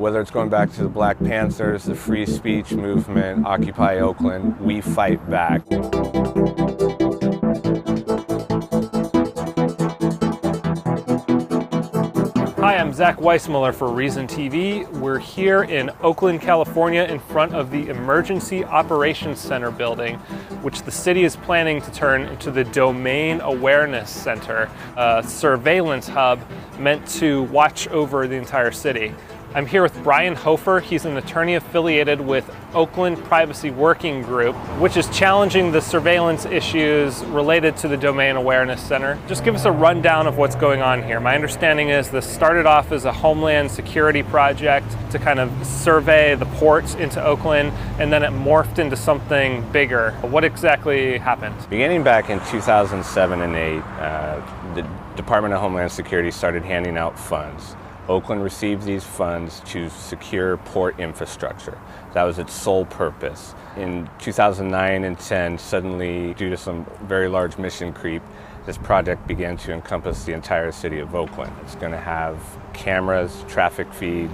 Whether it's going back to the Black Panthers, the free speech movement, Occupy Oakland, we fight back. Hi, I'm Zach Weissmueller for Reason TV. We're here in Oakland, California in front of the Emergency Operations Center building, which the city is planning to turn into the Domain Awareness Center, a surveillance hub meant to watch over the entire city. I'm here with Brian Hofer. He's an attorney affiliated with Oakland Privacy Working Group, which is challenging the surveillance issues related to the Domain Awareness Center. Just give us a rundown of what's going on here. My understanding is this started off as a homeland security project to kind of survey the ports into Oakland, and then it morphed into something bigger. What exactly happened? Beginning back in 2007 and 8, the Department of Homeland Security started handing out funds. Oakland received these funds to secure port infrastructure. That was its sole purpose. In 2009 and 10, suddenly, due to some very large mission creep, this project began to encompass the entire city of Oakland. It's going to have cameras, traffic feed,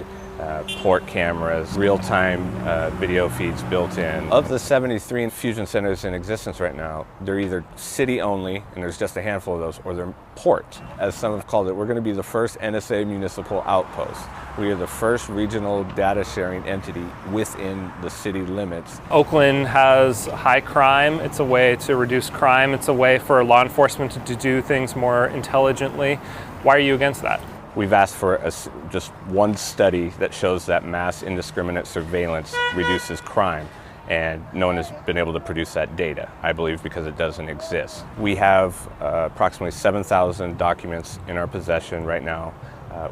port cameras, real-time video feeds built in. Of the 73 fusion centers in existence right now, they're either city-only, and there's just a handful of those, or they're port. As some have called it, we're going to be the first NSA municipal outpost. We are the first regional data sharing entity within the city limits. Oakland has high crime. It's a way to reduce crime. It's a way for law enforcement to do things more intelligently. Why are you against that? We've asked for just one study that shows that mass indiscriminate surveillance reduces crime, and no one has been able to produce that data, I believe, because it doesn't exist. We have approximately 7,000 documents in our possession right now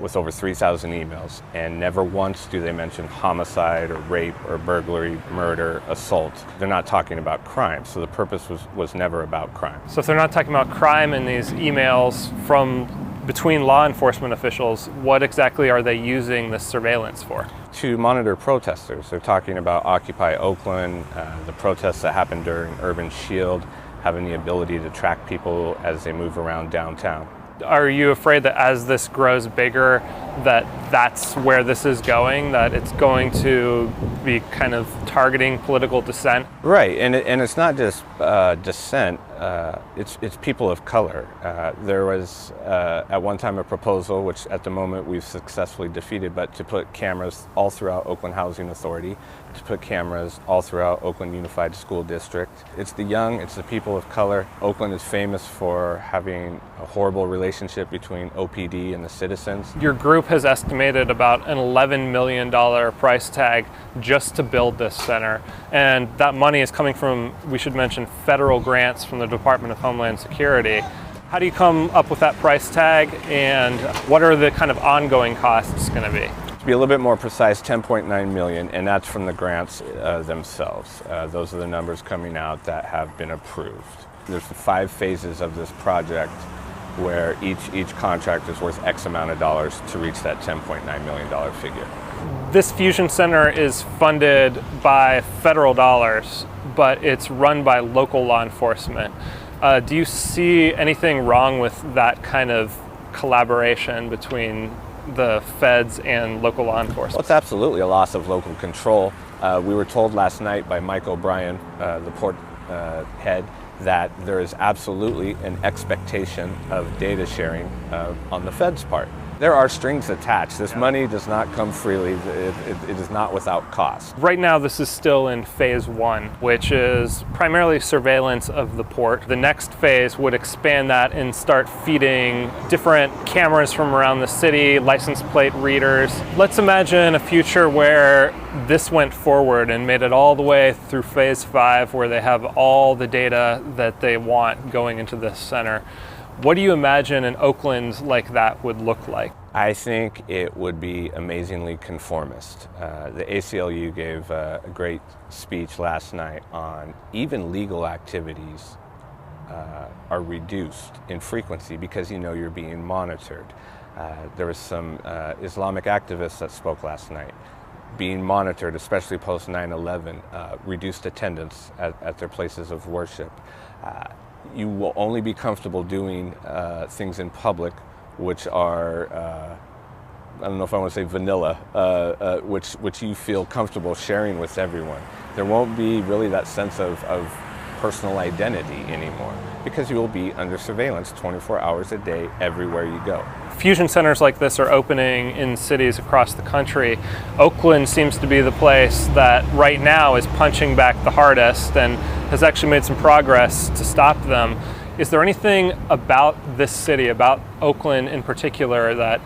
with over 3,000 emails, and never once do they mention homicide or rape or burglary, murder, assault. They're not talking about crime, so the purpose was never about crime. So if they're not talking about crime in these emails from between law enforcement officials, what exactly are they using this surveillance for? To monitor protesters. They're talking about Occupy Oakland, the protests that happened during Urban Shield, having the ability to track people as they move around downtown. Are you afraid that as this grows bigger, that's where this is going, that it's going to be kind of targeting political dissent? Right, and it's not just dissent, it's people of color. There was at one time a proposal, which at the moment we've successfully defeated, but to put cameras all throughout Oakland Housing Authority, to put cameras all throughout Oakland Unified School District. It's the young, it's the people of color. Oakland is famous for having a horrible relationship between OPD and the citizens. Your group has estimated about an $11 million price tag just to build this center, and that money is coming from, we should mention, federal grants from the Department of Homeland Security. How do you come up with that price tag, and what are the kind of ongoing costs going to be? To be a little bit more precise, 10.9 million, and that's from the grants themselves. Those are the numbers coming out that have been approved. There's 5 phases of this project where each contract is worth X amount of dollars to reach that $10.9 million figure. This fusion center is funded by federal dollars, but it's run by local law enforcement. Do you see anything wrong with that kind of collaboration between the feds and local law enforcement? Well, it's absolutely a loss of local control. We were told last night by Mike O'Brien, the port head, that there is absolutely an expectation of data sharing on the feds' part. There are strings attached. This money does not come freely. It is not without cost. Right now, this is still in phase 1, which is primarily surveillance of the port. The next phase would expand that and start feeding different cameras from around the city, license plate readers. Let's imagine a future where this went forward and made it all the way through phase 5, where they have all the data that they want going into this center. What do you imagine an Oakland like that would look like? I think it would be amazingly conformist. The ACLU gave a great speech last night on even legal activities are reduced in frequency because you know you're being monitored. There was some Islamic activists that spoke last night. Being monitored, especially post 9/11, reduced attendance at their places of worship. You will only be comfortable doing things in public which are I don't know if I want to say vanilla, which you feel comfortable sharing with everyone. There won't be really that sense of personal identity anymore, because you will be under surveillance 24 hours a day everywhere you go. Fusion centers like this are opening in cities across the country. Oakland seems to be the place that right now is punching back the hardest and has actually made some progress to stop them. Is there anything about this city, about Oakland in particular, that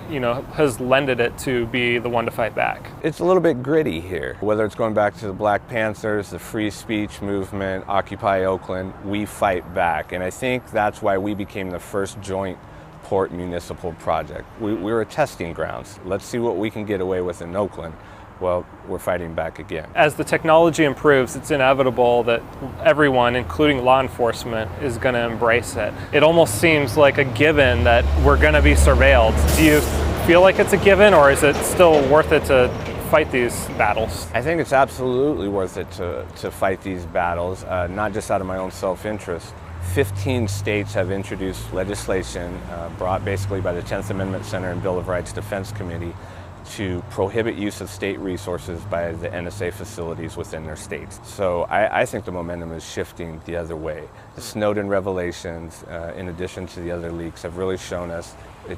has lended it to be the one to fight back? It's a little bit gritty here. Whether it's going back to the Black Panthers, the free speech movement, Occupy Oakland, we fight back. And I think that's why we became the first joint port municipal project. We were a testing grounds. Let's see what we can get away with in Oakland. Well, we're fighting back again. As the technology improves, it's inevitable that everyone, including law enforcement, is going to embrace it. It almost seems like a given that we're going to be surveilled. Do you feel like it's a given, or is it still worth it to fight these battles? I think it's absolutely worth it to fight these battles, not just out of my own self-interest. 15 states have introduced legislation brought basically by the 10th Amendment Center and Bill of Rights Defense Committee to prohibit use of state resources by the NSA facilities within their states. So I think the momentum is shifting the other way. The Snowden revelations, in addition to the other leaks, have really shown us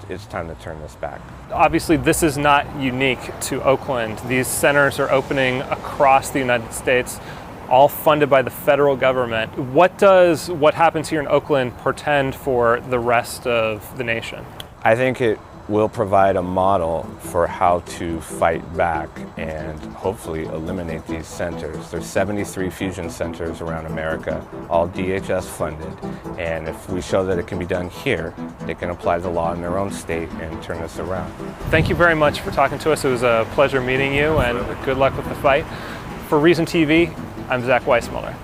it's time to turn this back. Obviously, this is not unique to Oakland. These centers are opening across the United States, all funded by the federal government. What does what happens here in Oakland portend for the rest of the nation? I think it will provide a model for how to fight back and hopefully eliminate these centers. There's 73 fusion centers around America, all DHS funded, and if we show that it can be done here, they can apply the law in their own state and turn this around. Thank you very much for talking to us. It was a pleasure meeting you, and good luck with the fight. For Reason TV, I'm Zach Weissmueller.